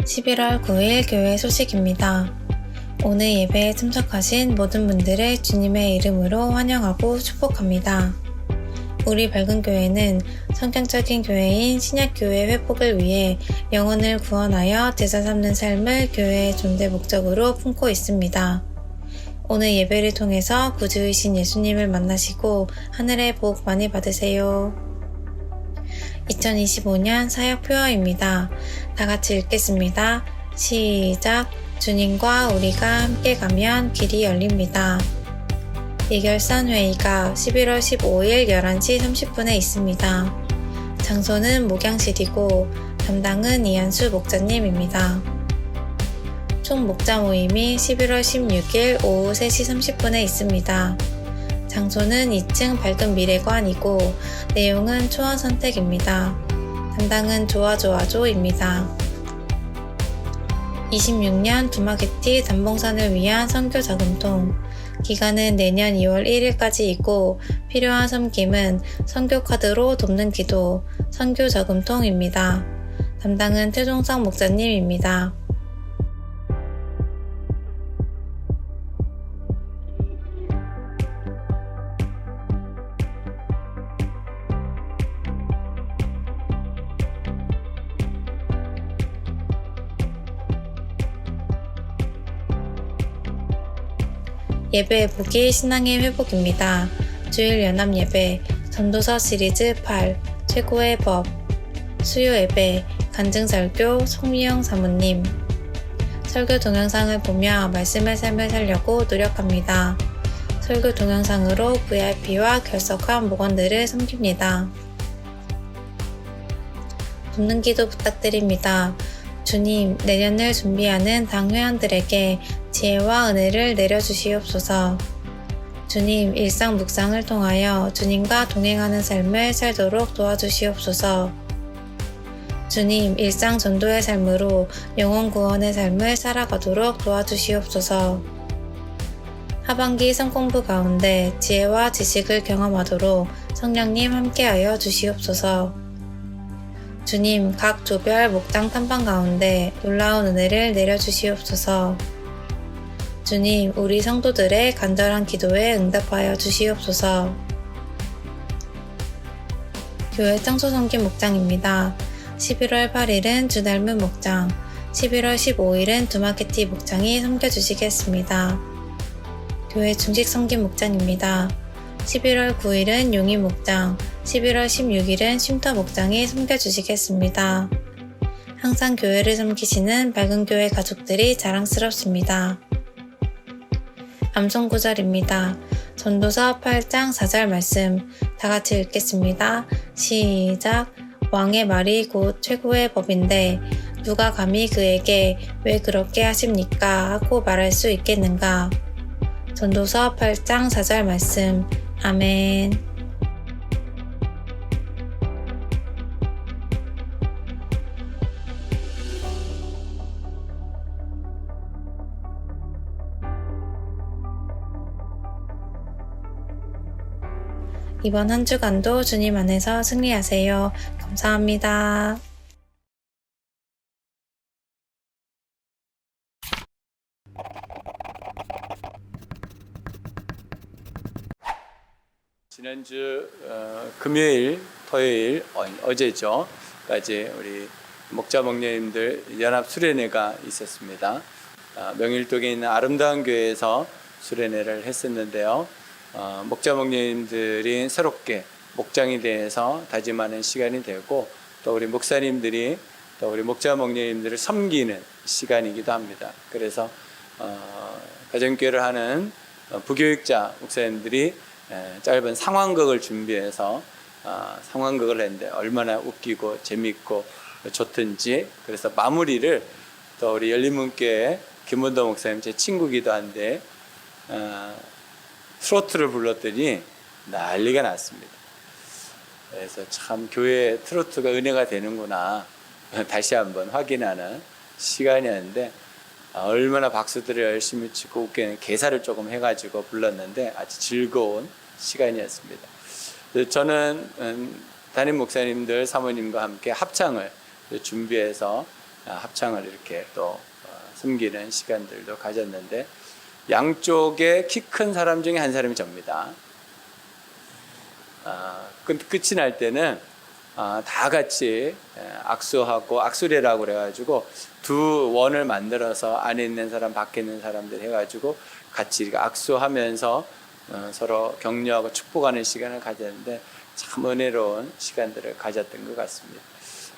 11월 9일 교회 소식입니다. 오늘 예배에 참석하신 모든 분들을 주님의 이름으로 환영하고 축복합니다. 우리 밝은 교회는 성경적인 교회인 신약교회 회복을 위해 영혼을 구원하여 제자 삼는 삶을 교회의 존재 목적으로 품고 있습니다. 오늘 예배를 통해서 구주이신 예수님을 만나시고 하늘의 복 많이 받으세요. 2025년 사역 표어입니다. 다 같이 읽겠습니다. 시작! 주님과 우리가 함께 가면 길이 열립니다. 예결산 회의가 11월 15일 11시 30분에 있습니다. 장소는 목양실이고 담당은 이한수 목자님입니다. 총 목자 모임이 11월 16일 오후 3시 30분에 있습니다. 장소는 2층 밝은 미래관이고 내용은 초원 선택입니다. 담당은 좋아좋아조입니다. 26년 두마게티 담봉산을 위한 선교 저금통 기간은 내년 2월 1일까지이고 필요한 섬김은 선교 카드로 돕는 기도 선교 저금통입니다. 담당은 최종석 목사님입니다. 예배 회복이 신앙의 회복입니다. 주일 연합 예배, 전도서 시리즈 8, 최고의 법, 수요 예배, 간증설교 송미영 사모님. 설교 동영상을 보며 말씀의 삶을 살려고 노력합니다. 설교 동영상으로 VIP와 결석한 목원들을 섬깁니다. 돕는 기도 부탁드립니다. 주님, 내년을 준비하는 당 회원들에게 지혜와 은혜를 내려주시옵소서. 주님, 일상 묵상을 통하여 주님과 동행하는 삶을 살도록 도와주시옵소서. 주님, 일상 전도의 삶으로 영혼 구원의 삶을 살아가도록 도와주시옵소서. 하반기 성공부 가운데 지혜와 지식을 경험하도록 성령님 함께하여 주시옵소서. 주님, 각 조별 목장 탐방 가운데 놀라운 은혜를 내려주시옵소서. 주님, 우리 성도들의 간절한 기도에 응답하여 주시옵소서. 교회 청소 섬김 목장입니다. 11월 8일은 주 닮은 목장, 11월 15일은 두마게티 목장이 섬겨주시겠습니다. 교회 중식 섬김 목장입니다. 11월 9일은 용인 목장, 11월 16일은 쉼터 목장이 섬겨주시겠습니다. 항상 교회를 섬기시는 밝은 교회 가족들이 자랑스럽습니다. 암송 구절입니다. 전도서 8장 4절 말씀 다 같이 읽겠습니다. 시작! 왕의 말이 곧 최고의 법인데 누가 감히 그에게 왜 그렇게 하십니까? 하고 말할 수 있겠는가? 전도서 8장 4절 말씀 아멘. 이번 한 주간도 주님 안에서 승리하세요. 감사합니다. 지난주 금요일, 토요일, 어제죠. 까지 우리 목자 목녀님들 연합 수련회가 있었습니다. 명일동에 있는 아름다운 교회에서 수련회를 했었는데요. 목자 목녀님들이 새롭게 목장에 대해서 다짐하는 시간이 되고 또 우리 목사님들이 또 우리 목자 목녀님들을 섬기는 시간이기도 합니다. 그래서 가정교회를 하는 부교육자 목사님들이 짧은 상황극을 준비해서 상황극을 했는데 얼마나 웃기고 재밌고 좋든지 그래서 마무리를 또 우리 열린문교회 김원도 목사님 제 친구기도 한데 트로트를 불렀더니 난리가 났습니다. 그래서 참 교회에 트로트가 은혜가 되는구나 다시 한번 확인하는 시간이었는데 얼마나 박수들을 열심히 치고 웃기는 개사를 조금 해가지고 불렀는데 아주 즐거운 시간이었습니다. 저는 담임 목사님들 사모님과 함께 합창을 준비해서 합창을 이렇게 또 섬기는 시간들도 가졌는데 양쪽에 키 큰 사람 중에 한 사람이 접니다. 끝이 날 때는 다 같이 악수하고 악수례라고 그래가지고 두 원을 만들어서 안에 있는 사람 밖에 있는 사람들 해가지고 같이 이렇게 악수하면서 서로 격려하고 축복하는 시간을 가졌는데 참 은혜로운 시간들을 가졌던 것 같습니다.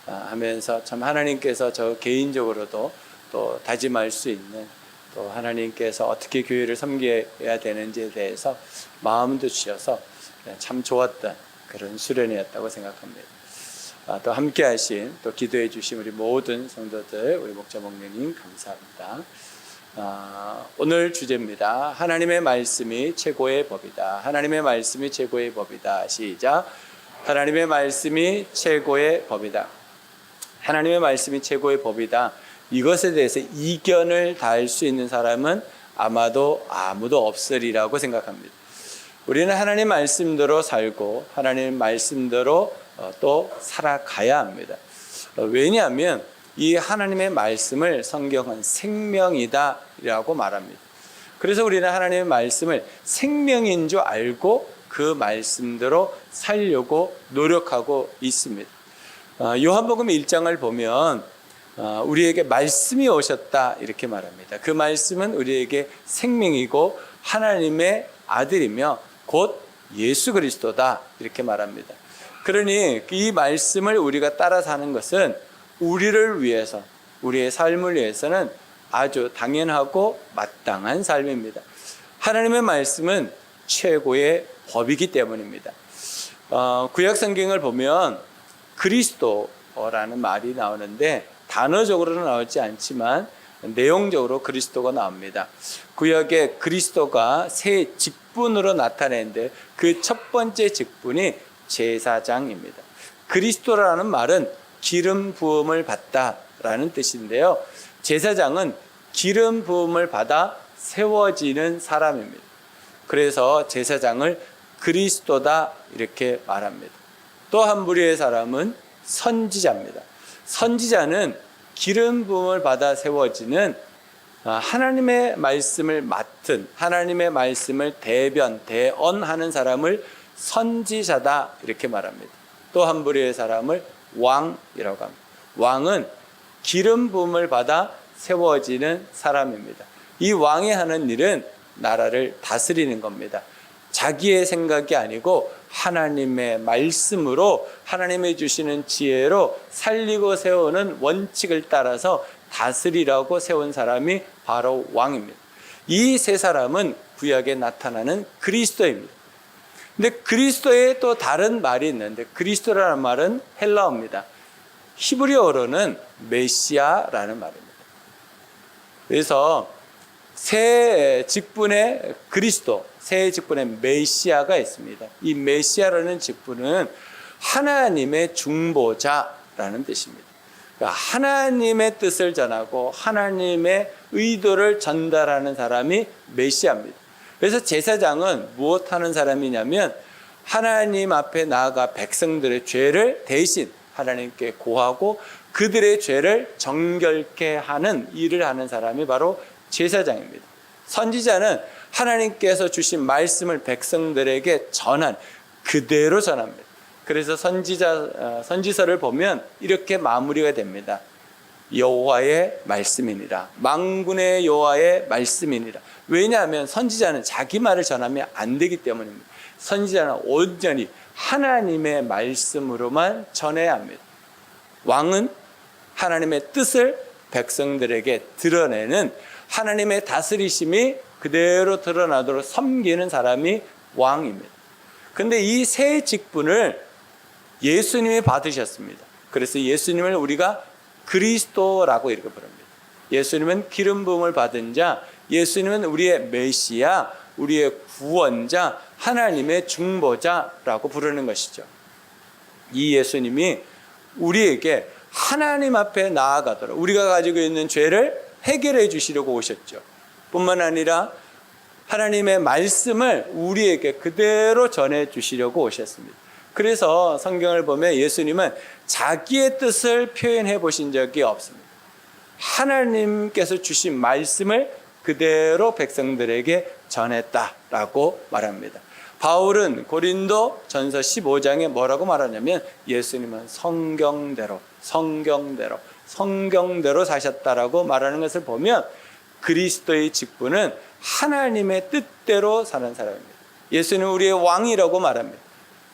하면서 참 하나님께서 저 개인적으로도 또 다짐할 수 있는 또 하나님께서 어떻게 교회를 섬겨야 되는지에 대해서 마음도 주셔서 참 좋았던 그런 수련회였다고 생각합니다. 또 함께 하신 또 기도해 주신 우리 모든 성도들, 우리 목자 목녀님 감사합니다. 오늘 주제입니다. 하나님의 말씀이 최고의 법이다. 하나님의 말씀이 최고의 법이다. 시작. 하나님의 말씀이 최고의 법이다. 하나님의 말씀이 최고의 법이다. 이것에 대해서 이견을 다할 수 있는 사람은 아마도 아무도 없으리라고 생각합니다. 우리는 하나님 말씀대로 살고 하나님 말씀대로 또 살아가야 합니다. 왜냐하면 이 하나님의 말씀을 성경은 생명이다 라고 말합니다. 그래서 우리는 하나님의 말씀을 생명인 줄 알고 그 말씀대로 살려고 노력하고 있습니다. 요한복음 1장을 보면 우리에게 말씀이 오셨다 이렇게 말합니다. 그 말씀은 우리에게 생명이고 하나님의 아들이며 곧 예수 그리스도다 이렇게 말합니다. 그러니 이 말씀을 우리가 따라 사는 것은 우리를 위해서, 우리의 삶을 위해서는 아주 당연하고 마땅한 삶입니다. 하나님의 말씀은 최고의 법이기 때문입니다. 구약 성경을 보면 그리스도라는 말이 나오는데 단어적으로는 나오지 않지만 내용적으로 그리스도가 나옵니다. 구약에 그리스도가 세 직분으로 나타내는데 그 첫 번째 직분이 제사장입니다. 그리스도라는 말은 기름 부음을 받다라는 뜻인데요. 제사장은 기름 부음을 받아 세워지는 사람입니다. 그래서 제사장을 그리스도다 이렇게 말합니다. 또 한 부류의 사람은 선지자입니다. 선지자는 기름 부음을 받아 세워지는 하나님의 말씀을 맡은, 하나님의 말씀을 대언하는 사람을 선지자다 이렇게 말합니다. 또 한 부류의 사람을 왕이라고 합니다. 왕은 기름 부음을 받아 세워지는 사람입니다. 이 왕이 하는 일은 나라를 다스리는 겁니다. 자기의 생각이 아니고 하나님의 말씀으로 하나님이 주시는 지혜로 살리고 세우는 원칙을 따라서 다스리라고 세운 사람이 바로 왕입니다. 이 세 사람은 구약에 나타나는 그리스도입니다. 근데 그리스도에 또 다른 말이 있는데 그리스도라는 말은 헬라어입니다. 히브리어로는 메시아라는 말입니다. 그래서 세 직분의 그리스도, 세 직분의 메시아가 있습니다. 이 메시아라는 직분은 하나님의 중보자라는 뜻입니다. 그러니까 하나님의 뜻을 전하고 하나님의 의도를 전달하는 사람이 메시아입니다. 그래서 제사장은 무엇하는 사람이냐면 하나님 앞에 나아가 백성들의 죄를 대신 하나님께 고하고 그들의 죄를 정결케 하는 일을 하는 사람이 바로 제사장입니다. 선지자는 하나님께서 주신 말씀을 백성들에게 전한 그대로 전합니다. 그래서 선지서를 보면 이렇게 마무리가 됩니다. 여호와의 말씀이니라. 만군의 여호와의 말씀이니라. 왜냐하면 선지자는 자기 말을 전하면 안 되기 때문입니다. 선지자는 온전히 하나님의 말씀으로만 전해야 합니다. 왕은 하나님의 뜻을 백성들에게 드러내는 하나님의 다스리심이 그대로 드러나도록 섬기는 사람이 왕입니다. 그런데 이 세 직분을 예수님이 받으셨습니다. 그래서 예수님을 우리가 그리스도라고 이렇게 부릅니다. 예수님은 기름 부음을 받은 자, 예수님은 우리의 메시아, 우리의 구원자, 하나님의 중보자라고 부르는 것이죠. 이 예수님이 우리에게 하나님 앞에 나아가도록 우리가 가지고 있는 죄를 해결해 주시려고 오셨죠. 뿐만 아니라 하나님의 말씀을 우리에게 그대로 전해 주시려고 오셨습니다. 그래서 성경을 보면 예수님은 자기의 뜻을 표현해 보신 적이 없습니다. 하나님께서 주신 말씀을 그대로 백성들에게 전했다라고 말합니다. 바울은 고린도 전서 15장에 뭐라고 말하냐면 예수님은 성경대로 사셨다라고 말하는 것을 보면 그리스도의 직분은 하나님의 뜻대로 사는 사람입니다. 예수는 우리의 왕이라고 말합니다.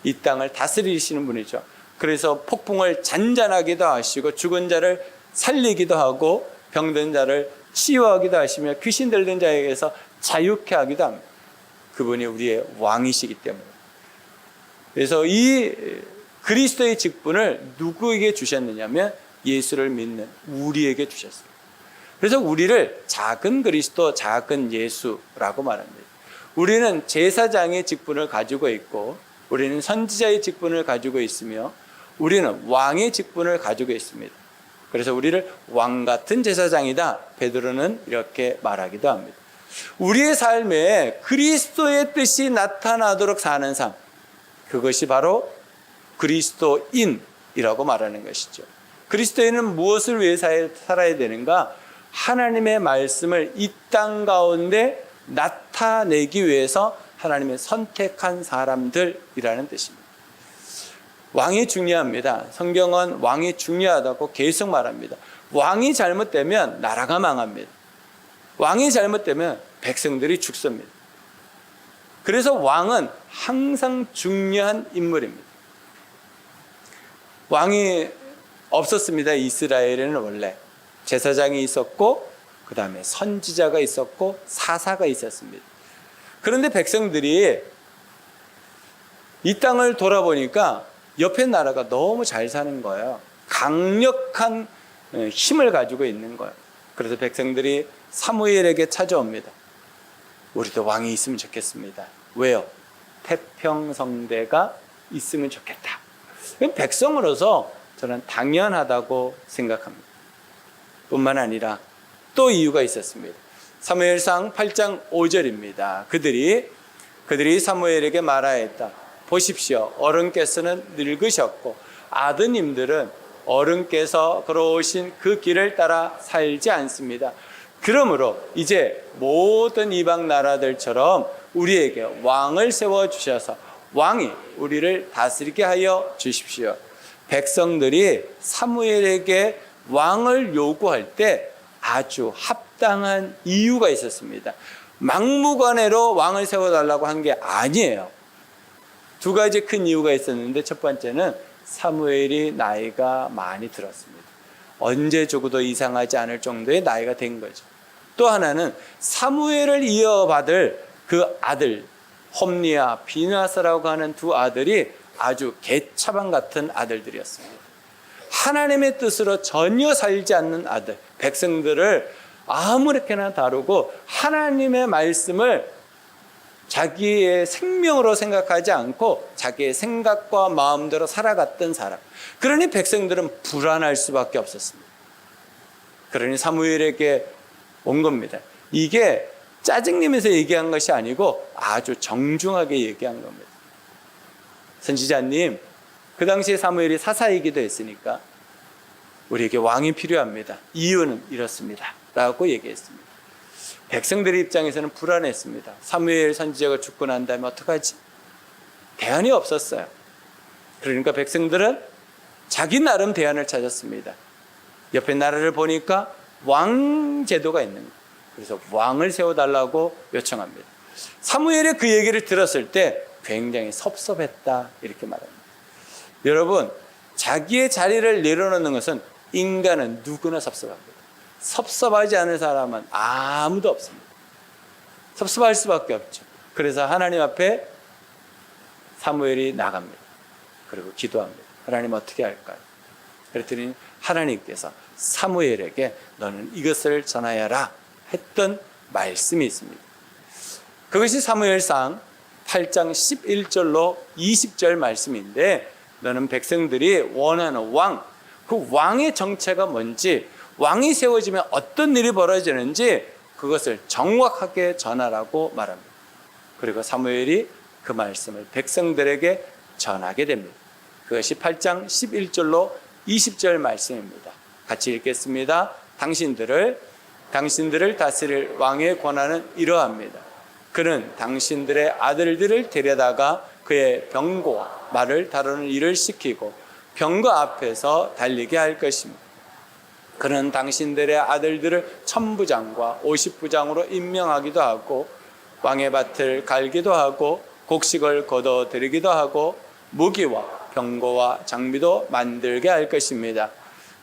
이 땅을 다스리시는 분이죠. 그래서 폭풍을 잔잔하기도 하시고 죽은 자를 살리기도 하고 병든 자를 치유하기도 하시며 귀신 들린 자에게서 자유케 하기도 합니다. 그분이 우리의 왕이시기 때문에. 그래서 이 그리스도의 직분을 누구에게 주셨느냐면 예수를 믿는 우리에게 주셨어요. 그래서 우리를 작은 그리스도, 작은 예수라고 말합니다. 우리는 제사장의 직분을 가지고 있고 우리는 선지자의 직분을 가지고 있으며 우리는 왕의 직분을 가지고 있습니다. 그래서 우리를 왕 같은 제사장이다. 베드로는 이렇게 말하기도 합니다. 우리의 삶에 그리스도의 뜻이 나타나도록 사는 삶, 그것이 바로 그리스도인이라고 말하는 것이죠. 그리스도인은 무엇을 위해 살아야 되는가? 하나님의 말씀을 이 땅 가운데 나타내기 위해서 하나님의 선택한 사람들이라는 뜻입니다. 왕이 중요합니다. 성경은 왕이 중요하다고 계속 말합니다. 왕이 잘못되면 나라가 망합니다. 왕이 잘못되면 백성들이 죽습니다. 그래서 왕은 항상 중요한 인물입니다. 왕이 없었습니다. 이스라엘에는 원래 제사장이 있었고 그 다음에 선지자가 있었고 사사가 있었습니다. 그런데 백성들이 이 땅을 돌아보니까 옆에 나라가 너무 잘 사는 거예요. 강력한 힘을 가지고 있는 거예요. 그래서 백성들이 사무엘에게 찾아옵니다. 우리도 왕이 있으면 좋겠습니다. 왜요? 태평성대가 있으면 좋겠다. 백성으로서 저는 당연하다고 생각합니다. 뿐만 아니라 또 이유가 있었습니다. 사무엘상 8장 5절입니다. 그들이 사무엘에게 말하였다. 보십시오. 어른께서는 늙으셨고 아드님들은 어른께서 걸어오신 그 길을 따라 살지 않습니다. 그러므로 이제 모든 이방 나라들처럼 우리에게 왕을 세워주셔서 왕이 우리를 다스리게 하여 주십시오. 백성들이 사무엘에게 왕을 요구할 때 아주 합당한 이유가 있었습니다. 막무가내로 왕을 세워달라고 한 게 아니에요. 두 가지 큰 이유가 있었는데 첫 번째는 사무엘이 나이가 많이 들었습니다. 언제 죽어도 이상하지 않을 정도의 나이가 된 거죠. 또 하나는 사무엘을 이어받을 그 아들 홈리와 비나스라고 하는 두 아들이 아주 개차반 같은 아들들이었습니다. 하나님의 뜻으로 전혀 살지 않는 아들, 백성들을 아무렇게나 다루고 하나님의 말씀을 자기의 생명으로 생각하지 않고 자기의 생각과 마음대로 살아갔던 사람. 그러니 백성들은 불안할 수밖에 없었습니다. 그러니 사무엘에게 온 겁니다. 이게 짜증내면서 얘기한 것이 아니고 아주 정중하게 얘기한 겁니다. 선지자님, 그 당시에 사무엘이 사사이기도 했으니까 우리에게 왕이 필요합니다. 이유는 이렇습니다. 라고 얘기했습니다. 백성들의 입장에서는 불안했습니다. 사무엘 선지자가 죽고 난 다음에 어떡하지? 대안이 없었어요. 그러니까 백성들은 자기 나름 대안을 찾았습니다. 옆에 나라를 보니까 왕 제도가 있는 거예요. 그래서 왕을 세워달라고 요청합니다. 사무엘이 그 얘기를 들었을 때 굉장히 섭섭했다 이렇게 말합니다. 여러분, 자기의 자리를 내려놓는 것은 인간은 누구나 섭섭합니다. 섭섭하지 않은 사람은 아무도 없습니다. 섭섭할 수밖에 없죠. 그래서 하나님 앞에 사무엘이 나갑니다. 그리고 기도합니다. 하나님 어떻게 할까요? 그랬더니 하나님께서 사무엘에게 너는 이것을 전하여라 했던 말씀이 있습니다. 그것이 사무엘상 8장 11절로 20절 말씀인데 너는 백성들이 원하는 왕, 그 왕의 정체가 뭔지, 왕이 세워지면 어떤 일이 벌어지는지 그것을 정확하게 전하라고 말합니다. 그리고 사무엘이 그 말씀을 백성들에게 전하게 됩니다. 그것이 8장 11절로 20절 말씀입니다. 같이 읽겠습니다. 당신들을 다스릴 왕의 권한은 이러합니다. 그는 당신들의 아들들을 데려다가 그의 병거와 말을 다루는 일을 시키고 병거 앞에서 달리게 할 것입니다. 그는 당신들의 아들들을 천부장과 오십부장으로 임명하기도 하고 왕의 밭을 갈기도 하고 곡식을 거둬들이기도 하고 무기와 병거와 장비도 만들게 할 것입니다.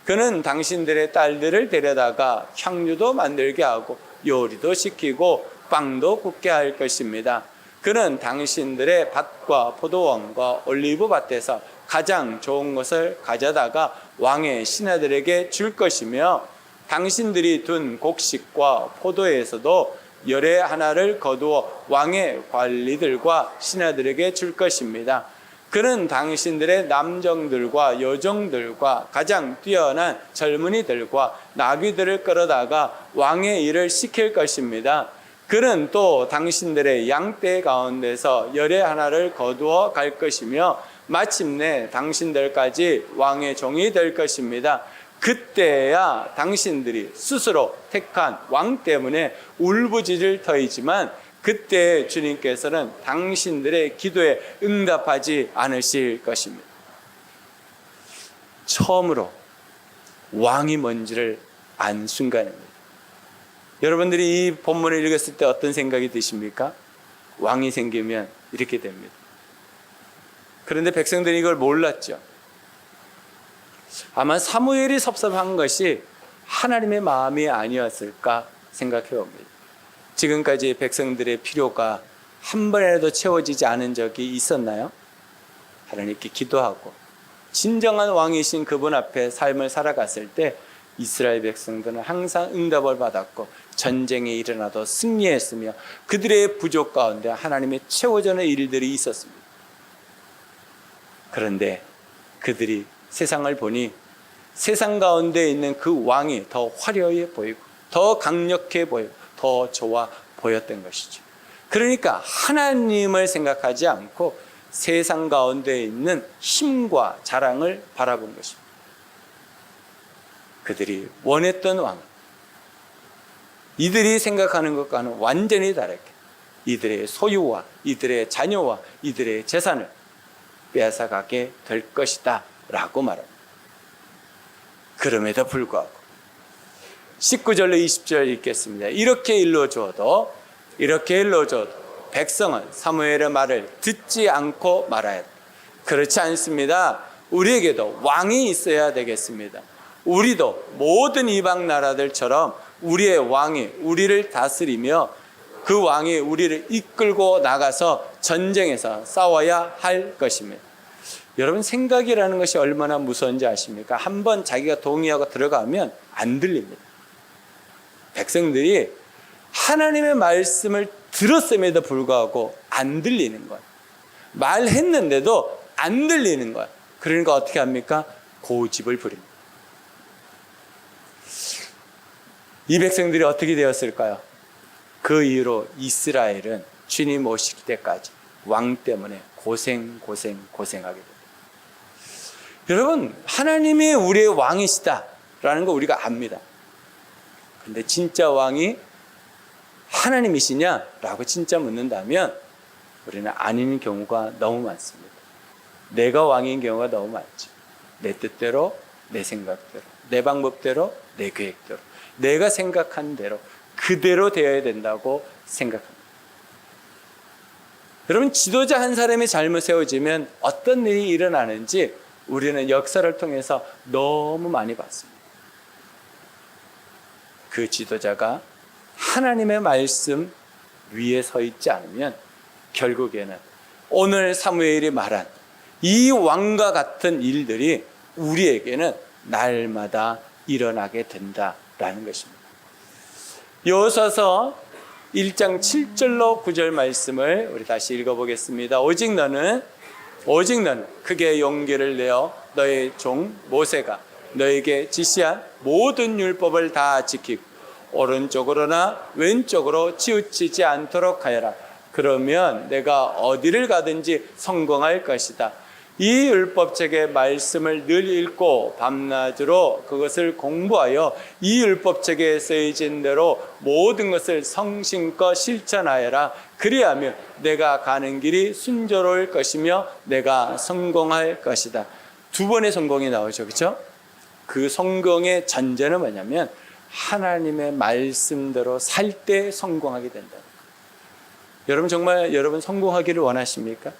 그는 당신들의 딸들을 데려다가 향유도 만들게 하고 요리도 시키고 빵도 굽게 할 것입니다. 그는 당신들의 밭과 포도원과 올리브 밭에서 가장 좋은 것을 가져다가 왕의 신하들에게 줄 것이며 당신들이 둔 곡식과 포도에서도 열의 하나를 거두어 왕의 관리들과 신하들에게 줄 것입니다. 그는 당신들의 남정들과 여정들과 가장 뛰어난 젊은이들과 나귀들을 끌어다가 왕의 일을 시킬 것입니다. 그는 또 당신들의 양떼 가운데서 열의 하나를 거두어 갈 것이며 마침내 당신들까지 왕의 종이 될 것입니다. 그때야 당신들이 스스로 택한 왕 때문에 울부짖을 터이지만 그때 주님께서는 당신들의 기도에 응답하지 않으실 것입니다. 처음으로 왕이 뭔지를 안 순간입니다. 여러분들이 이 본문을 읽었을 때 어떤 생각이 드십니까? 왕이 생기면 이렇게 됩니다. 그런데 백성들이 이걸 몰랐죠. 아마 사무엘이 섭섭한 것이 하나님의 마음이 아니었을까 생각해 봅니다. 지금까지 백성들의 필요가 한 번이라도 채워지지 않은 적이 있었나요? 하나님께 기도하고 진정한 왕이신 그분 앞에 삶을 살아갔을 때 이스라엘 백성들은 항상 응답을 받았고 전쟁이 일어나도 승리했으며 그들의 부족 가운데 하나님의 채워주는 일들이 있었습니다. 그런데 그들이 세상을 보니 세상 가운데 있는 그 왕이 더 화려해 보이고 더 강력해 보이고 더 좋아 보였던 것이죠. 그러니까 하나님을 생각하지 않고 세상 가운데 있는 힘과 자랑을 바라본 것입니다. 그들이 원했던 왕, 이들이 생각하는 것과는 완전히 다르게 이들의 소유와 이들의 자녀와 이들의 재산을 빼앗아가게 될 것이다 라고 말합니다. 그럼에도 불구하고 19절로 20절 읽겠습니다. 이렇게 일러주어도 백성은 사무엘의 말을 듣지 않고 말하였다. 그렇지 않습니다. 우리에게도 왕이 있어야 되겠습니다. 우리도 모든 이방 나라들처럼 우리의 왕이 우리를 다스리며 그 왕이 우리를 이끌고 나가서 전쟁에서 싸워야 할 것입니다. 여러분, 생각이라는 것이 얼마나 무서운지 아십니까? 한번 자기가 동의하고 들어가면 안 들립니다. 백성들이 하나님의 말씀을 들었음에도 불구하고 안 들리는 거예요. 말했는데도 안 들리는 거예요. 그러니까 어떻게 합니까? 고집을 부립니다. 이 백성들이 어떻게 되었을까요? 그 이후로 이스라엘은 주님 오실 때까지 왕 때문에 고생하게 됩니다. 여러분, 하나님이 우리의 왕이시다라는 거 우리가 압니다. 근데 진짜 왕이 하나님이시냐라고 진짜 묻는다면 우리는 아닌 경우가 너무 많습니다. 내가 왕인 경우가 너무 많죠. 내 뜻대로, 내 생각대로, 내 방법대로, 내 계획대로, 내가 생각한 대로 그대로 되어야 된다고 생각합니다. 여러분, 지도자 한 사람이 잘못 세워지면 어떤 일이 일어나는지 우리는 역사를 통해서 너무 많이 봤습니다. 그 지도자가 하나님의 말씀 위에 서 있지 않으면 결국에는 오늘 사무엘이 말한 이 왕과 같은 일들이 우리에게는 날마다 일어나게 된다라는 것입니다. 여호수아서 1장 7절로 9절 말씀을 우리 다시 읽어보겠습니다. 오직 너는 크게 용기를 내어 너의 종 모세가 너에게 지시한 모든 율법을 다 지키고 오른쪽으로나 왼쪽으로 치우치지 않도록 하여라. 그러면 내가 어디를 가든지 성공할 것이다. 이 율법책의 말씀을 늘 읽고 밤낮으로 그것을 공부하여 이 율법책에 쓰여진 대로 모든 것을 성심껏 실천하여라. 그리하면 내가 가는 길이 순조로울 것이며 내가 성공할 것이다. 두 번의 성공이 나오죠, 그렇죠? 그 성공의 전제는 뭐냐면 하나님의 말씀대로 살 때 성공하게 된다. 여러분 정말 여러분 성공하기를 원하십니까?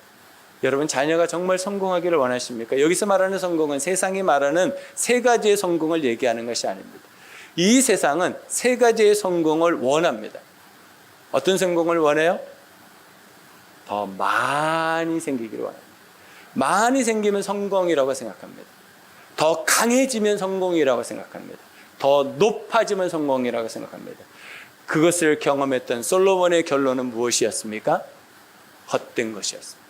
여러분 자녀가 정말 성공하기를 원하십니까? 여기서 말하는 성공은 세상이 말하는 세 가지의 성공을 얘기하는 것이 아닙니다. 이 세상은 세 가지의 성공을 원합니다. 어떤 성공을 원해요? 더 많이 생기기를 원합니다. 많이 생기면 성공이라고 생각합니다. 더 강해지면 성공이라고 생각합니다. 더 높아지면 성공이라고 생각합니다. 그것을 경험했던 솔로몬의 결론은 무엇이었습니까? 헛된 것이었습니다.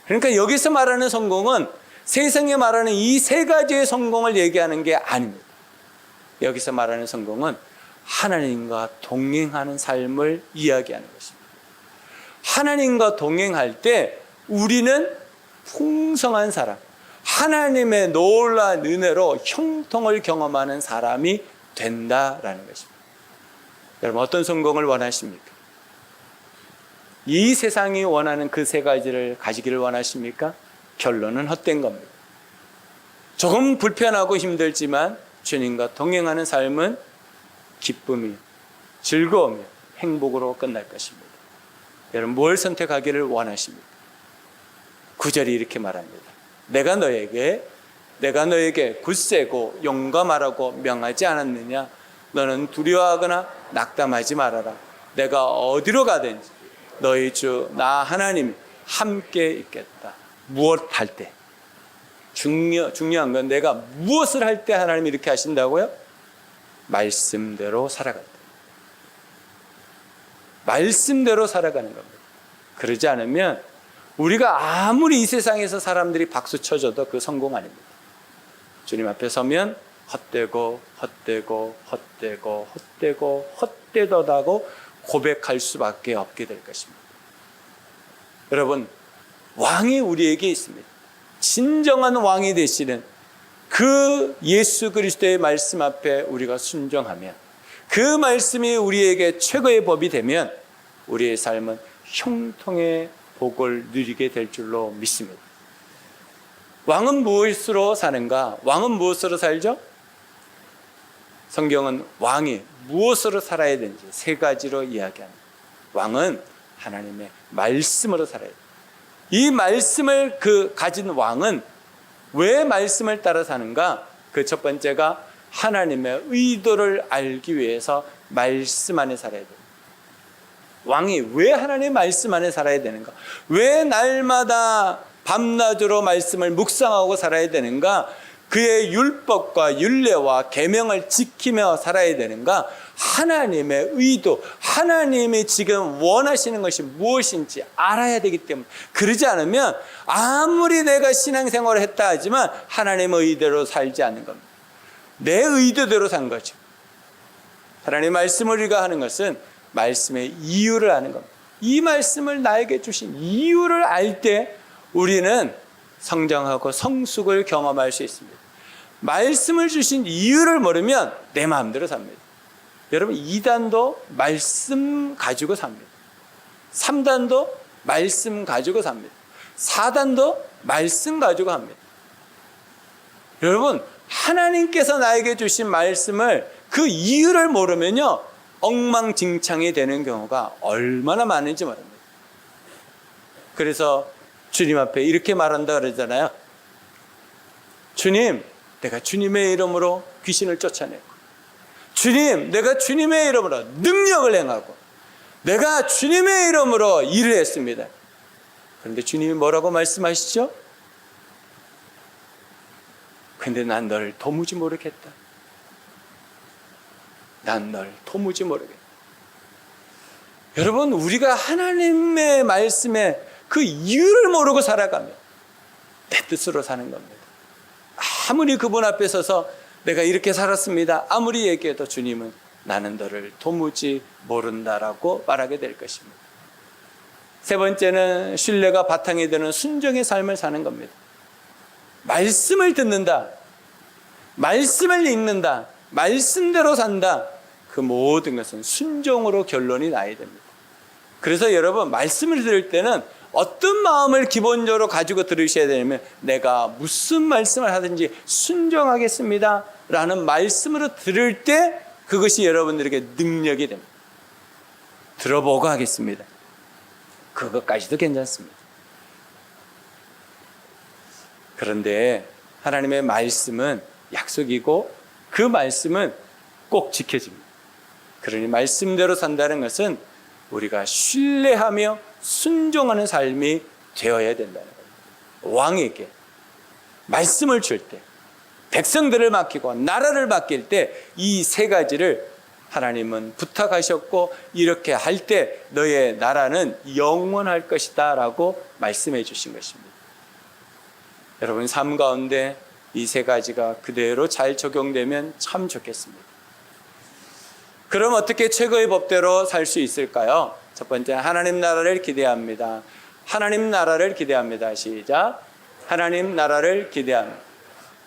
그러니까 여기서 말하는 성공은 세상에 말하는 이 세 가지의 성공을 얘기하는 게 아닙니다. 여기서 말하는 성공은 하나님과 동행하는 삶을 이야기하는 것입니다. 하나님과 동행할 때 우리는 풍성한 사람, 하나님의 놀라운 은혜로 형통을 경험하는 사람이 된다라는 것입니다. 여러분 어떤 성공을 원하십니까? 이 세상이 원하는 그 세 가지를 가지기를 원하십니까? 결론은 헛된 겁니다. 조금 불편하고 힘들지만 주님과 동행하는 삶은 기쁨이, 즐거움이, 행복으로 끝날 것입니다. 여러분 뭘 선택하기를 원하십니까? 9절이 이렇게 말합니다. 내가 너에게 굳세고 용감하라고 명하지 않았느냐? 너는 두려워하거나 낙담하지 말아라. 내가 어디로 가든지 너희 주 나 하나님이 함께 있겠다. 무엇 할 때? 중요한 건 내가 무엇을 할 때 하나님이 이렇게 하신다고요? 말씀대로 살아갈 때. 말씀대로 살아가는 겁니다. 그러지 않으면 우리가 아무리 이 세상에서 사람들이 박수 쳐줘도 그 성공 아닙니다. 주님 앞에 서면 헛되고 헛되고 헛되고 헛되고 헛되도다고 고백할 수밖에 없게 될 것입니다. 여러분 왕이 우리에게 있습니다. 진정한 왕이 되시는 그 예수 그리스도의 말씀 앞에 우리가 순종하면 그 말씀이 우리에게 최고의 법이 되면 우리의 삶은 형통의 복을 누리게 될 줄로 믿습니다. 왕은 무엇으로 사는가? 왕은 무엇으로 살죠? 성경은 왕이 무엇으로 살아야 되는지 세 가지로 이야기합니다. 왕은 하나님의 말씀으로 살아야 돼요. 이 말씀을 가진 왕은 왜 말씀을 따라 사는가? 그 첫 번째가 하나님의 의도를 알기 위해서 말씀 안에 살아야 돼요. 왕이 왜 하나님의 말씀 안에 살아야 되는가? 왜 날마다 밤낮으로 말씀을 묵상하고 살아야 되는가? 그의 율법과 율례와 계명을 지키며 살아야 되는가? 하나님의 의도, 하나님이 지금 원하시는 것이 무엇인지 알아야 되기 때문에, 그러지 않으면 아무리 내가 신앙생활을 했다 하지만 하나님의 의대로 살지 않는 겁니다. 내 의도대로 산 거죠. 하나님의 말씀을 우리가 하는 것은 말씀의 이유를 아는 겁니다. 이 말씀을 나에게 주신 이유를 알 때 우리는 성장하고 성숙을 경험할 수 있습니다. 말씀을 주신 이유를 모르면 내 마음대로 삽니다. 여러분 2단도 말씀 가지고 삽니다. 3단도 말씀 가지고 삽니다. 4단도 말씀 가지고 합니다. 여러분 하나님께서 나에게 주신 말씀을 그 이유를 모르면요 엉망진창이 되는 경우가 얼마나 많은지 모릅니다. 그래서 주님 앞에 이렇게 말한다 그러잖아요. 주님, 내가 주님의 이름으로 귀신을 쫓아내고, 주님, 내가 주님의 이름으로 능력을 행하고, 내가 주님의 이름으로 일을 했습니다. 그런데 주님이 뭐라고 말씀하시죠? 근데 난 널 도무지 모르겠다. 난 널 도무지 모르겠다. 여러분, 우리가 하나님의 말씀에 그 이유를 모르고 살아가면 내 뜻으로 사는 겁니다. 아무리 그분 앞에 서서 내가 이렇게 살았습니다 아무리 얘기해도 주님은 나는 너를 도무지 모른다라고 말하게 될 것입니다. 세 번째는 신뢰가 바탕이 되는 순종의 삶을 사는 겁니다. 말씀을 듣는다, 말씀을 읽는다, 말씀대로 산다. 그 모든 것은 순종으로 결론이 나야 됩니다. 그래서 여러분, 말씀을 들을 때는 어떤 마음을 기본적으로 가지고 들으셔야 되냐면, 내가 무슨 말씀을 하든지 순종하겠습니다 라는 말씀으로 들을 때 그것이 여러분들에게 능력이 됩니다. 들어보고 하겠습니다. 그것까지도 괜찮습니다. 그런데 하나님의 말씀은 약속이고 그 말씀은 꼭 지켜집니다. 그러니 말씀대로 산다는 것은 우리가 신뢰하며 순종하는 삶이 되어야 된다는 겁니다. 왕에게 말씀을 줄 때, 백성들을 맡기고 나라를 맡길 때 이 세 가지를 하나님은 부탁하셨고, 이렇게 할 때 너의 나라는 영원할 것이다 라고 말씀해 주신 것입니다. 여러분 삶 가운데 이 세 가지가 그대로 잘 적용되면 참 좋겠습니다. 그럼 어떻게 최고의 법대로 살 수 있을까요? 첫 번째, 하나님 나라를 기대합니다. 하나님 나라를 기대합니다. 시작. 하나님 나라를 기대합니다.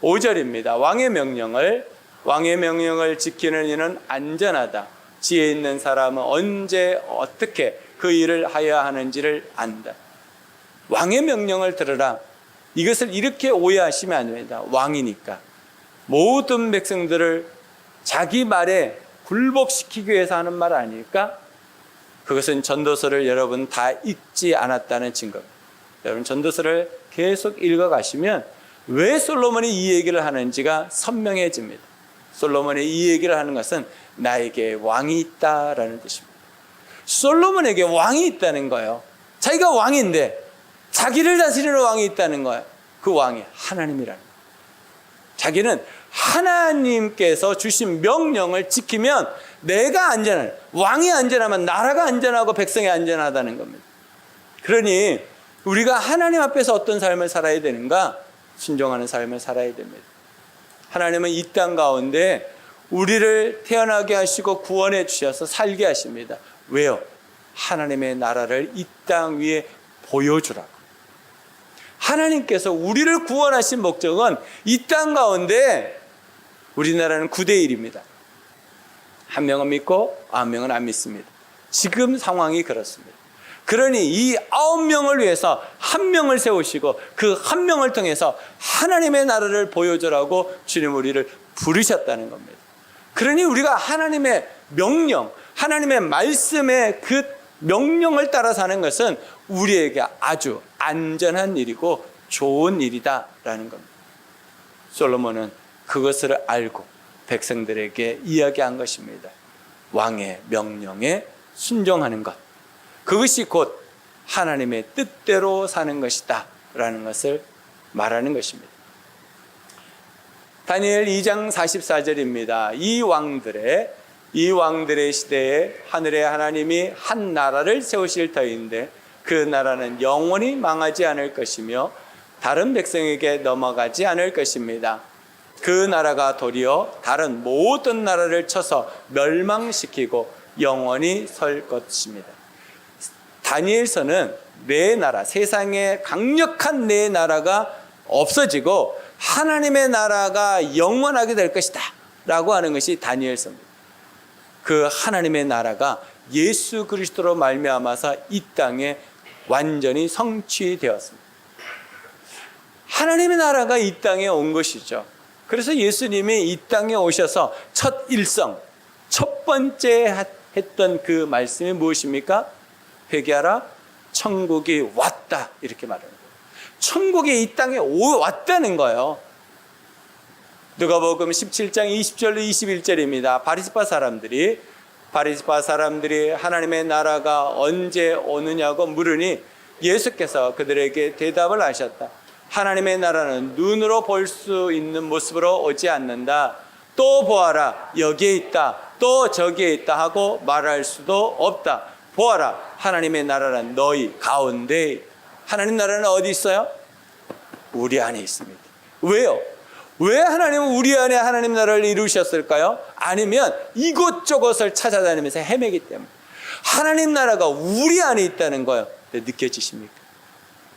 5절입니다. 왕의 명령을 지키는 이는 안전하다. 지혜 있는 사람은 언제 어떻게 그 일을 하여야 하는지를 안다. 왕의 명령을 들으라. 이것을 이렇게 오해하시면 안 됩니다. 왕이니까 모든 백성들을 자기 말에 굴복시키기 위해서 하는 말 아닐까? 그것은 전도서를 여러분 다 읽지 않았다는 증거입니다. 여러분 전도서를 계속 읽어가시면 왜 솔로몬이 이 얘기를 하는지가 선명해집니다. 솔로몬이 이 얘기를 하는 것은 나에게 왕이 있다라는 뜻입니다. 솔로몬에게 왕이 있다는 거예요. 자기가 왕인데 자기를 다스리는 왕이 있다는 거예요. 그 왕이 하나님이라는 거예요. 자기는 하나님께서 주신 명령을 지키면 내가 안전한, 왕이 안전하면 나라가 안전하고 백성이 안전하다는 겁니다. 그러니 우리가 하나님 앞에서 어떤 삶을 살아야 되는가? 순종하는 삶을 살아야 됩니다. 하나님은 이 땅 가운데 우리를 태어나게 하시고 구원해 주셔서 살게 하십니다. 왜요? 하나님의 나라를 이 땅 위에 보여주라고. 하나님께서 우리를 구원하신 목적은 이 땅 가운데, 우리나라는 9대1입니다. 한 명은 믿고 9명은 안 믿습니다. 지금 상황이 그렇습니다. 그러니 이 9명을 위해서 한 명을 세우시고 그 한 명을 통해서 하나님의 나라를 보여주라고 주님 우리를 부르셨다는 겁니다. 그러니 우리가 하나님의 명령, 하나님의 말씀의 그 명령을 따라 사는 것은 우리에게 아주 안전한 일이고 좋은 일이다라는 겁니다. 솔로몬은 그것을 알고 백성들에게 이야기한 것입니다. 왕의 명령에 순종하는 것, 그것이 곧 하나님의 뜻대로 사는 것이다 라는 것을 말하는 것입니다. 다니엘 2장 44절입니다. 이 왕들의 시대에 하늘의 하나님이 한 나라를 세우실 터인데 그 나라는 영원히 망하지 않을 것이며 다른 백성에게 넘어가지 않을 것입니다. 그 나라가 도리어 다른 모든 나라를 쳐서 멸망시키고 영원히 설 것입니다. 다니엘서는 네 나라, 세상에 강력한 네 나라가 없어지고 하나님의 나라가 영원하게 될 것이다 라고 하는 것이 다니엘서입니다. 그 하나님의 나라가 예수 그리스도로 말미암아서 이 땅에 완전히 성취되었습니다. 하나님의 나라가 이 땅에 온 것이죠. 그래서 예수님이 이 땅에 오셔서 첫 일성, 첫 번째 했던 그 말씀이 무엇입니까? 회개하라, 천국이 왔다, 이렇게 말합니다. 천국이 이 땅에 왔다는 거예요. 누가복음 17장 20절로 21절입니다. 바리새파 사람들이 하나님의 나라가 언제 오느냐고 물으니 예수께서 그들에게 대답을 하셨다. 하나님의 나라는 눈으로 볼 수 있는 모습으로 오지 않는다. 또 보아라, 여기에 있다, 또 저기에 있다 하고 말할 수도 없다. 보아라, 하나님의 나라는 너희 가운데. 하나님 나라는 어디 있어요? 우리 안에 있습니다. 왜요? 왜 하나님은 우리 안에 하나님 나라를 이루셨을까요? 아니면 이곳저곳을 찾아다니면서 헤매기 때문에. 하나님 나라가 우리 안에 있다는 거예요. 느껴지십니까?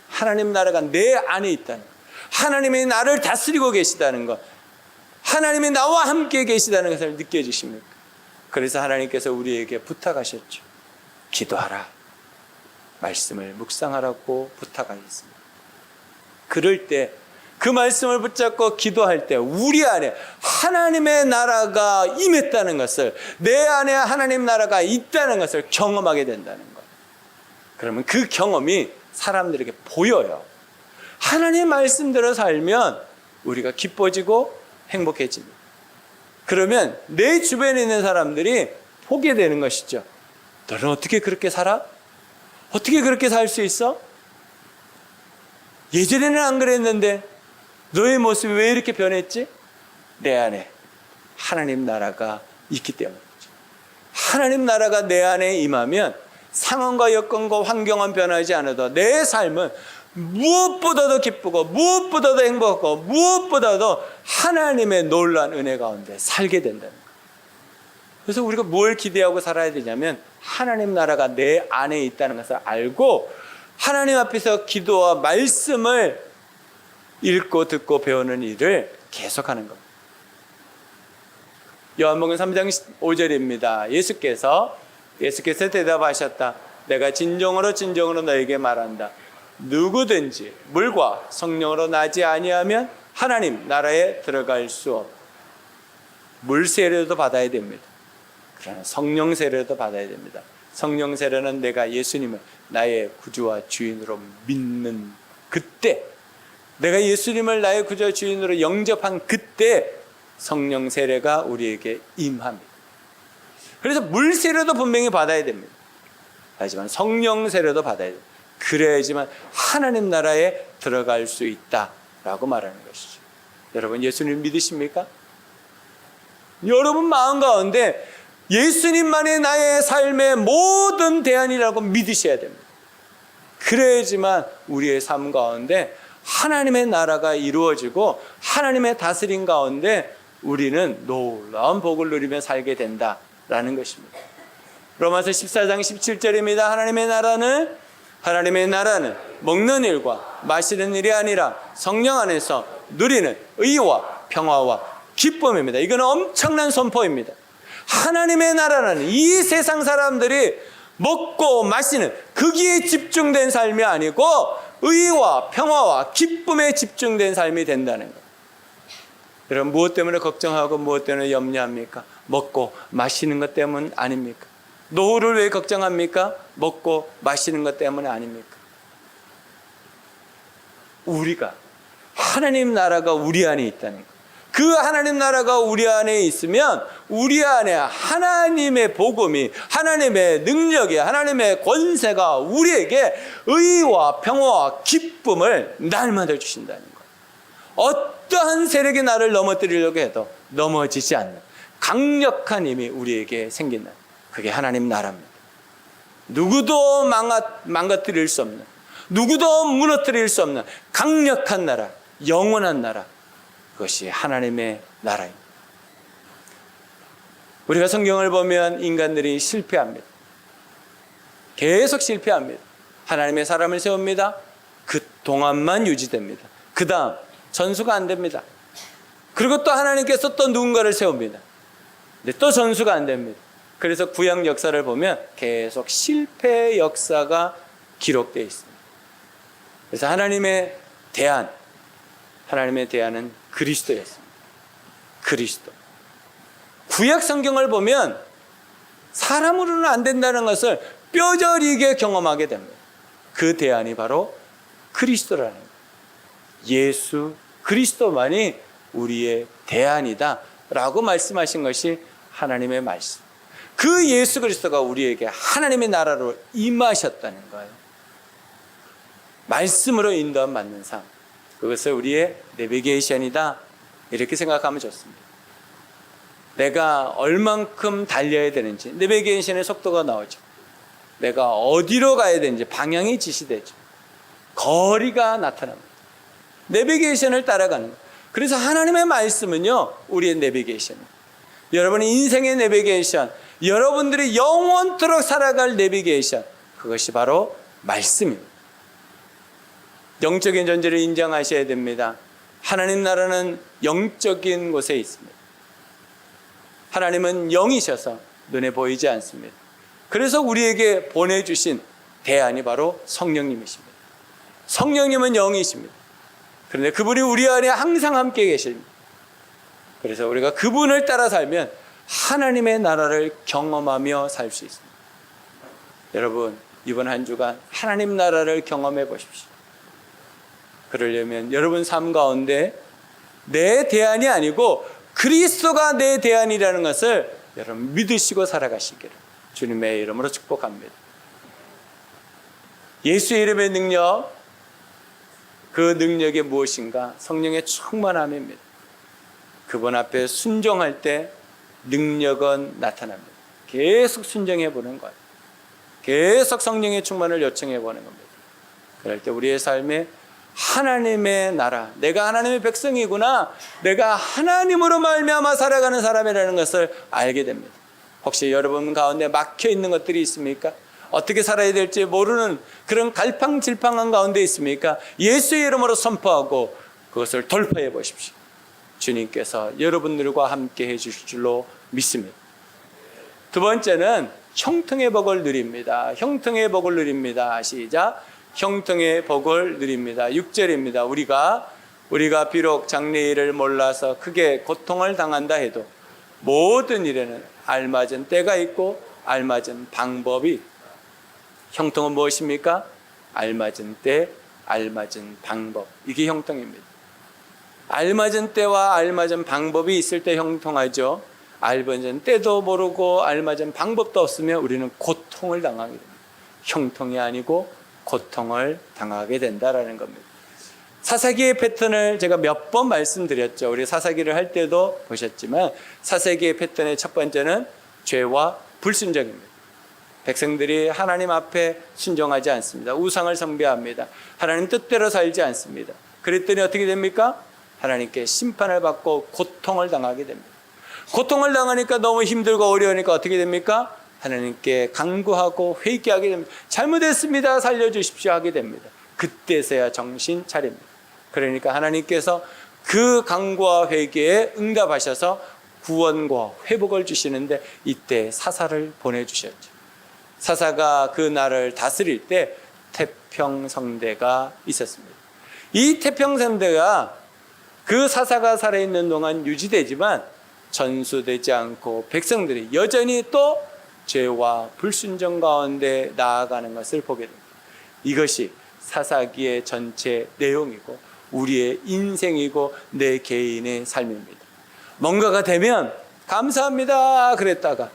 하나님 나라가 내 안에 있다는 것, 하나님이 나를 다스리고 계시다는 것, 하나님이 나와 함께 계시다는 것을 느껴지십니까? 그래서 하나님께서 우리에게 부탁하셨죠. 기도하라. 말씀을 묵상하라고 부탁하셨습니다. 그럴 때 그 말씀을 붙잡고 기도할 때 우리 안에 하나님의 나라가 임했다는 것을, 내 안에 하나님 나라가 있다는 것을 경험하게 된다는 것. 그러면 그 경험이 사람들에게 보여요. 하나님 말씀대로 살면 우리가 기뻐지고 행복해집니다. 그러면 내 주변에 있는 사람들이 보게 되는 것이죠. 너는 어떻게 그렇게 살아? 어떻게 그렇게 살 수 있어? 예전에는 안 그랬는데 너의 모습이 왜 이렇게 변했지? 내 안에 하나님 나라가 있기 때문이죠. 하나님 나라가 내 안에 임하면 상황과 여건과 환경은 변하지 않아도 내 삶은 무엇보다도 기쁘고 무엇보다도 행복하고 무엇보다도 하나님의 놀라운 은혜 가운데 살게 된다는 거예요. 그래서 우리가 뭘 기대하고 살아야 되냐면 하나님 나라가 내 안에 있다는 것을 알고 하나님 앞에서 기도와 말씀을 읽고 듣고 배우는 일을 계속하는 겁니다. 요한복음 3장 5절입니다. 예수께서 대답하셨다. 내가 진정으로 너에게 말한다. 누구든지 물과 성령으로 나지 아니하면 하나님 나라에 들어갈 수 없다. 물 세례도 받아야 됩니다. 그러나 성령 세례도 받아야 됩니다. 성령 세례는 내가 예수님을 나의 구주와 주인으로 믿는 그때, 내가 예수님을 나의 구주와 주인으로 영접한 그때 성령 세례가 우리에게 임합니다. 그래서 물 세례도 분명히 받아야 됩니다. 하지만 성령 세례도 받아야 됩니다. 그래야지만 하나님 나라에 들어갈 수 있다라고 말하는 것이죠. 여러분, 예수님 믿으십니까? 여러분 마음 가운데 예수님만이 나의 삶의 모든 대안이라고 믿으셔야 됩니다. 그래야지만 우리의 삶 가운데 하나님의 나라가 이루어지고 하나님의 다스림 가운데 우리는 놀라운 복을 누리며 살게 된다라는 것입니다. 로마서 14장 17절입니다. 하나님의 나라는 먹는 일과 마시는 일이 아니라 성령 안에서 누리는 의와 평화와 기쁨입니다. 이건 엄청난 선포입니다. 하나님의 나라는 이 세상 사람들이 먹고 마시는 거기에 집중된 삶이 아니고 의와 평화와 기쁨에 집중된 삶이 된다는 것. 여러분, 무엇 때문에 걱정하고 무엇 때문에 염려합니까? 먹고 마시는 것 때문 아닙니까? 노후를 왜 걱정합니까? 먹고 마시는 것 때문에 아닙니까? 우리가 하나님 나라가 우리 안에 있다는 것. 그 하나님 나라가 우리 안에 있으면 우리 안에 하나님의 복음이, 하나님의 능력이, 하나님의 권세가 우리에게 의와 평화와 기쁨을 날마다 주신다는 거예요. 어떠한 세력이 나를 넘어뜨리려고 해도 넘어지지 않는 강력한 힘이 우리에게 생긴다. 그게 하나님 나라입니다. 누구도 망가뜨릴 수 없는, 누구도 무너뜨릴 수 없는 강력한 나라, 영원한 나라, 그것이 하나님의 나라입니다. 우리가 성경을 보면 인간들이 실패합니다. 계속 실패합니다. 하나님의 사람을 세웁니다. 그 동안만 유지됩니다. 그 다음 전수가 안 됩니다. 그리고 또 하나님께서 또 누군가를 세웁니다. 근데 또 전수가 안 됩니다. 그래서 구약 역사를 보면 계속 실패의 역사가 기록되어 있습니다. 그래서 하나님의 대안은 그리스도였습니다. 그리스도. 구약 성경을 보면 사람으로는 안 된다는 것을 뼈저리게 경험하게 됩니다. 그 대안이 바로 그리스도라는 거예요. 예수 그리스도만이 우리의 대안이다 라고 말씀하신 것이 하나님의 말씀. 그 예수 그리스도가 우리에게 하나님의 나라로 임하셨다는 거예요. 말씀으로 인도함 받는 삶, 그것을 우리의 내비게이션이다 이렇게 생각하면 좋습니다. 내가 얼만큼 달려야 되는지 내비게이션의 속도가 나오죠. 내가 어디로 가야 되는지 방향이 지시되죠. 거리가 나타납니다. 내비게이션을 따라가는 거예요. 그래서 하나님의 말씀은요, 우리의 내비게이션입니다. 여러분의 인생의 내비게이션, 여러분들이 영원토록 살아갈 내비게이션, 그것이 바로 말씀입니다. 영적인 존재를 인정하셔야 됩니다. 하나님 나라는 영적인 곳에 있습니다. 하나님은 영이셔서 눈에 보이지 않습니다. 그래서 우리에게 보내주신 대안이 바로 성령님이십니다. 성령님은 영이십니다. 그런데 그분이 우리 안에 항상 함께 계십니다. 그래서 우리가 그분을 따라 살면 하나님의 나라를 경험하며 살 수 있습니다. 여러분, 이번 한 주간 하나님 나라를 경험해 보십시오. 그러려면 여러분 삶 가운데 내 대안이 아니고 그리스도가 내 대안이라는 것을 여러분 믿으시고 살아가시기를 주님의 이름으로 축복합니다. 예수의 이름의 능력, 그 능력이 무엇인가? 성령의 충만함입니다. 그분 앞에 순종할 때 능력은 나타납니다. 계속 순종해 보는 거예요. 계속 성령의 충만을 요청해 보는 겁니다. 그럴 때 우리의 삶에 하나님의 나라, 내가 하나님의 백성이구나, 내가 하나님으로 말미암아 살아가는 사람이라는 것을 알게 됩니다. 혹시 여러분 가운데 막혀 있는 것들이 있습니까? 어떻게 살아야 될지 모르는 그런 갈팡질팡한 가운데 있습니까? 예수의 이름으로 선포하고 그것을 돌파해 보십시오. 주님께서 여러분들과 함께 해 주실 줄로 믿습니다. 두 번째는 형통의 복을 누립니다. 형통의 복을 누립니다. 시작. 형통의 복을 누립니다. 6절입니다. 우리가 비록 장래일을 몰라서 크게 고통을 당한다 해도 모든 일에는 알맞은 때가 있고 알맞은 방법이 있다. 형통은 무엇입니까? 알맞은 때, 알맞은 방법. 이게 형통입니다. 알맞은 때와 알맞은 방법이 있을 때 형통하죠. 알맞은 때도 모르고 알맞은 방법도 없으면 우리는 고통을 당하게 됩니다. 형통이 아니고 고통을 당하게 된다라는 겁니다. 사사기의 패턴을 제가 몇 번 말씀드렸죠. 우리 사사기를 할 때도 보셨지만 사사기의 패턴의 첫 번째는 죄와 불순종입니다. 백성들이 하나님 앞에 순종하지 않습니다. 우상을 숭배합니다. 하나님 뜻대로 살지 않습니다. 그랬더니 어떻게 됩니까? 하나님께 심판을 받고 고통을 당하게 됩니다. 고통을 당하니까 너무 힘들고 어려우니까 어떻게 됩니까? 하나님께 간구하고 회개하게 됩니다. 잘못했습니다. 살려주십시오 하게 됩니다. 그때서야 정신 차립니다. 그러니까 하나님께서 그 간구와 회개에 응답하셔서 구원과 회복을 주시는데 이때 사사를 보내주셨죠. 사사가 그 나라를 다스릴 때 태평성대가 있었습니다. 이 태평성대가 그 사사가 살아있는 동안 유지되지만 전수되지 않고 백성들이 여전히 또 죄와 불순종 가운데 나아가는 것을 보게 됩니다. 이것이 사사기의 전체 내용이고 우리의 인생이고 내 개인의 삶입니다. 뭔가가 되면 감사합니다 그랬다가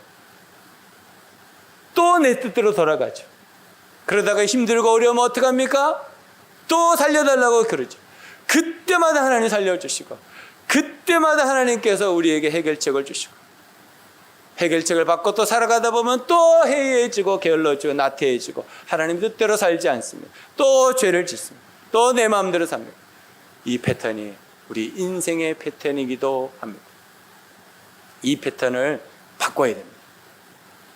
또 내 뜻대로 돌아가죠. 그러다가 힘들고 어려우면 어떡합니까? 또 살려달라고 그러죠. 그때마다 하나님 살려주시고 그때마다 하나님께서 우리에게 해결책을 주시고 해결책을 받고 또 살아가다 보면 또 해이해지고 게을러지고 나태해지고 하나님 뜻대로 살지 않습니다. 또 죄를 짓습니다. 또 내 마음대로 삽니다. 이 패턴이 우리 인생의 패턴이기도 합니다. 이 패턴을 바꿔야 됩니다.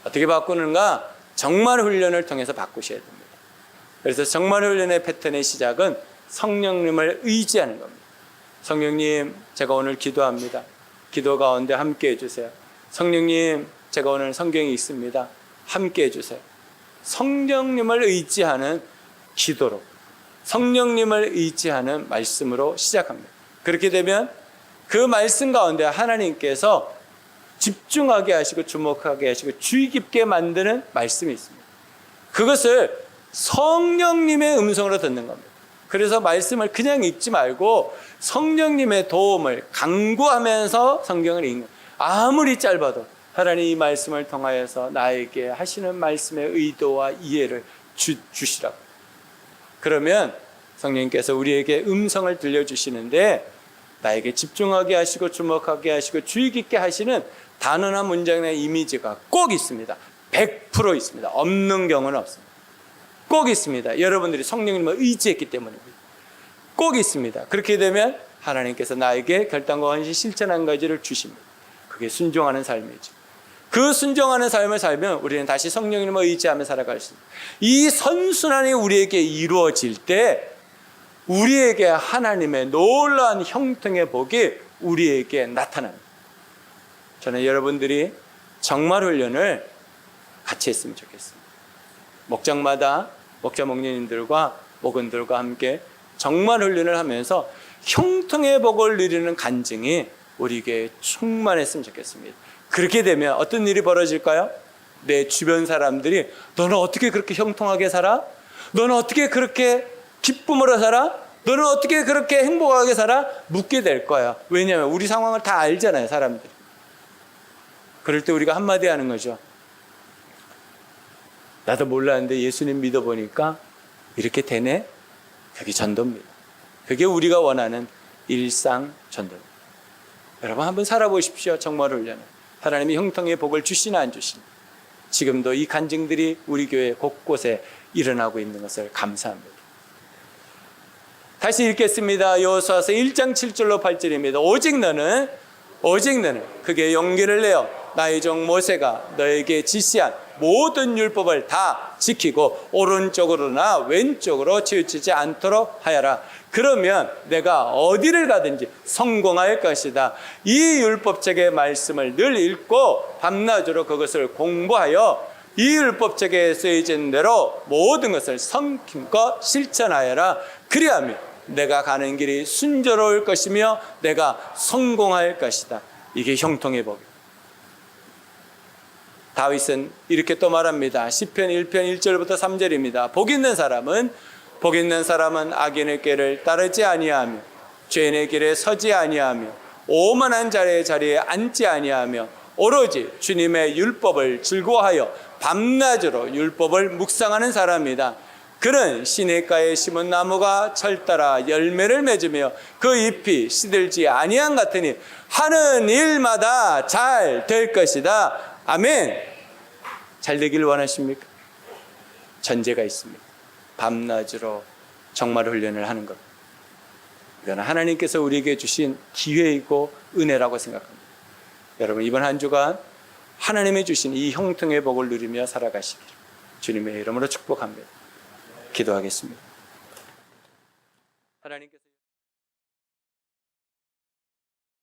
어떻게 바꾸는가? 정말 훈련을 통해서 바꾸셔야 됩니다. 그래서 정말 훈련의 패턴의 시작은 성령님을 의지하는 겁니다. 성령님, 제가 오늘 기도합니다. 기도 가운데 함께 해주세요. 성령님, 제가 오늘 성경이 있습니다. 함께 해주세요. 성령님을 의지하는 기도로, 성령님을 의지하는 말씀으로 시작합니다. 그렇게 되면 그 말씀 가운데 하나님께서 집중하게 하시고 주목하게 하시고 주의 깊게 만드는 말씀이 있습니다. 그것을 성령님의 음성으로 듣는 겁니다. 그래서 말씀을 그냥 읽지 말고 성령님의 도움을 간구하면서 성경을 읽는, 아무리 짧아도 하나님 이 말씀을 통하여서 나에게 하시는 말씀의 의도와 이해를 주시라고. 그러면 성령님께서 우리에게 음성을 들려주시는데 나에게 집중하게 하시고 주목하게 하시고 주의 깊게 하시는 단어나 문장이나 이미지가 꼭 있습니다. 100% 있습니다. 없는 경우는 없습니다. 꼭 있습니다. 여러분들이 성령님을 의지했기 때문입니다. 꼭 있습니다. 그렇게 되면 하나님께서 나에게 결단과 헌신 실천 한 가지를 주십니다. 그게 순종하는 삶이죠. 그 순종하는 삶을 살면 우리는 다시 성령님을 의지하며 살아갈 수 있습니다. 이 선순환이 우리에게 이루어질 때 우리에게 하나님의 놀라운 형통의 복이 우리에게 나타납니다. 저는 여러분들이 정말 훈련을 같이 했으면 좋겠습니다. 목장마다 목자 목녀님들과 목원들과 함께 정말 훈련을 하면서 형통의 복을 누리는 간증이 우리에게 충만했으면 좋겠습니다. 그렇게 되면 어떤 일이 벌어질까요? 내 주변 사람들이 너는 어떻게 그렇게 형통하게 살아? 너는 어떻게 그렇게 기쁨으로 살아? 너는 어떻게 그렇게 행복하게 살아? 묻게 될 거야. 왜냐하면 우리 상황을 다 알잖아요, 사람들이. 그럴 때 우리가 한마디 하는 거죠. 나도 몰랐는데 예수님 믿어보니까 이렇게 되네? 그게 전도입니다. 그게 우리가 원하는 일상 전도입니다. 여러분 한번 살아보십시오. 정말 훈련을. 하나님이 형통의 복을 주시나 안 주시나. 지금도 이 간증들이 우리 교회 곳곳에 일어나고 있는 것을 감사합니다. 다시 읽겠습니다. 여호수아서 1장 7절로 8절입니다. 오직 너는 그게 용기를 내어 나의 종 모세가 너에게 지시한 모든 율법을 다 지키고 오른쪽으로나 왼쪽으로 치우치지 않도록 하여라. 그러면 내가 어디를 가든지 성공할 것이다. 이 율법책의 말씀을 늘 읽고 밤낮으로 그것을 공부하여 이 율법책에 쓰여진 대로 모든 것을 성김껏 실천하여라. 그리하면 내가 가는 길이 순조로울 것이며 내가 성공할 것이다. 이게 형통의 복이에요. 다윗은 이렇게 또 말합니다. 시편 1편 1절부터 3절입니다. 복 있는 사람은 악인의 길을 따르지 아니하며 죄인의 길에 서지 아니하며 오만한 자의 자리에 앉지 아니하며 오로지 주님의 율법을 즐거워하여 밤낮으로 율법을 묵상하는 사람이다. 그는 시냇가에 심은 나무가 철따라 열매를 맺으며 그 잎이 시들지 아니한 같으니 하는 일마다 잘 될 것이다. 아멘. 잘 되기를 원하십니까? 전제가 있습니다. 밤낮으로 정말 훈련을 하는 것. 이건 하나님께서 우리에게 주신 기회이고 은혜라고 생각합니다. 여러분 이번 한 주간 하나님이 주신 이 형통의 복을 누리며 살아가시기를 주님의 이름으로 축복합니다. 기도하겠습니다. 하나님께서